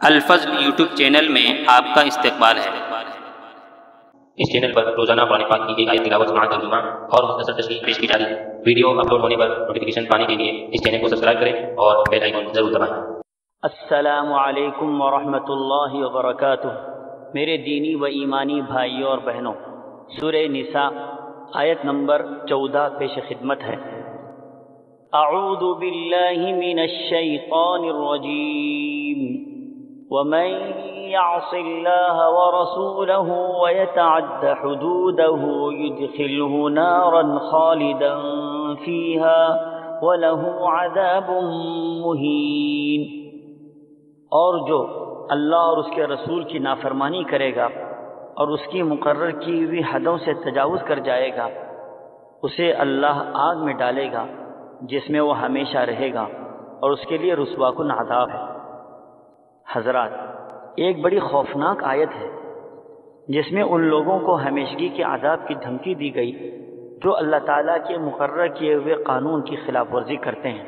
الفضل YouTube channel میں آپ کا استقبال ہے۔ اس چینل پر روزانہ قرآن پاک کی ایک آیت تلاوت سماعت ترجمہ اور مختصر تشریح پیش کی جا رہی ہے۔ ویڈیو اپلوڈ ہونے پر نوٹیفیکیشن پانے کے لیے اس چینل کو سبسکرائب کریں اور بیل آئیکن ضرور دبائیں۔ السلام علیکم ورحمۃ اللہ وبرکاتہ۔ میرے دینی و ایمانی بھائیوں اور بہنوں، سورہ نساء آیت نمبر 14 پیش خدمت ہے۔ اعوذ باللہ من الشیطان الرجیم، ومن يعص الله ورسوله ويتعد حدوده يدخله نارا خالدا فيها وله عذاب مهين۔ اور جو اللہ اور اس کے رسول کی نافرمانی کرے گا اور اس کی مقرر کی ہوئی حدوں سے تجاوز کر جائے گا، اسے اللہ آگ میں ڈالے گا جس میں وہ ہمیشہ رہے گا اور اس کے لیے رسوا کن عذاب ہے۔ حضرات، ایک بڑی خوفناک آیت ہے جس میں ان لوگوں کو ہمیشگی کے عذاب کی دھمکی دی گئی جو اللہ تعالیٰ کے مقرر کیے ہوئے قانون کی خلاف ورزی کرتے ہیں،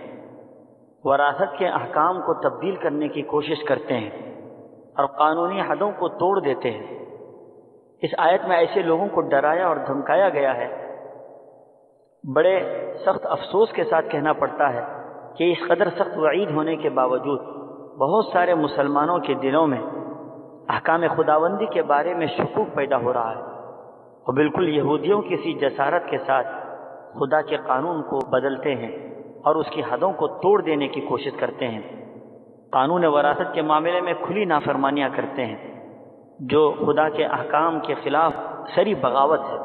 وراثت کے احکام کو تبدیل کرنے کی کوشش کرتے ہیں اور قانونی حدوں کو توڑ دیتے ہیں۔ اس آیت میں ایسے لوگوں کو ڈرایا اور دھمکایا گیا ہے۔ بڑے سخت افسوس کے ساتھ کہنا پڑتا ہے کہ اس قدر سخت وعید ہونے کے باوجود بہت سارے مسلمانوں کے دلوں میں احکام خداوندی کے بارے میں شکوک پیدا ہو رہا ہے، اور بالکل یہودیوں کی سی جسارت کے ساتھ خدا کے قانون کو بدلتے ہیں اور اس کی حدوں کو توڑ دینے کی کوشش کرتے ہیں۔ قانون وراثت کے معاملے میں کھلی نافرمانیاں کرتے ہیں جو خدا کے احکام کے خلاف سری بغاوت ہے۔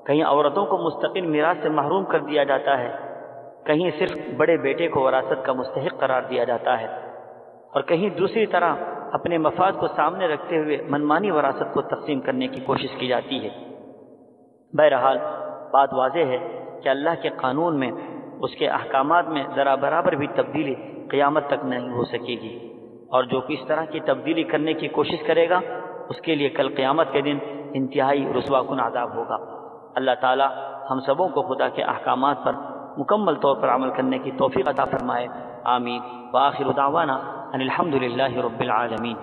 کہیں عورتوں کو مستقل میراث سے محروم کر دیا جاتا ہے، کہیں صرف بڑے بیٹے کو وراثت کا مستحق قرار دیا جاتا ہے، اور کہیں دوسری طرح اپنے مفاد کو سامنے رکھتے ہوئے منمانی وراثت کو تقسیم کرنے کی کوشش کی جاتی ہے۔ بہرحال بات واضح ہے کہ اللہ کے قانون میں، اس کے احکامات میں ذرا برابر بھی تبدیلی قیامت تک نہیں ہو سکے گی، اور جو اس طرح کی تبدیلی کرنے کی کوشش کرے گا اس کے لیے کل قیامت کے دن انتہائی رسوا کن عذاب ہوگا۔ اللہ تعالی ہم سبوں کو خدا کے احکامات پر مکمل طور پر عمل کرنے کی توفیق عطا فرمائے۔ آمین۔ وآخر دعوانا ان الحمد للہ رب العالمین۔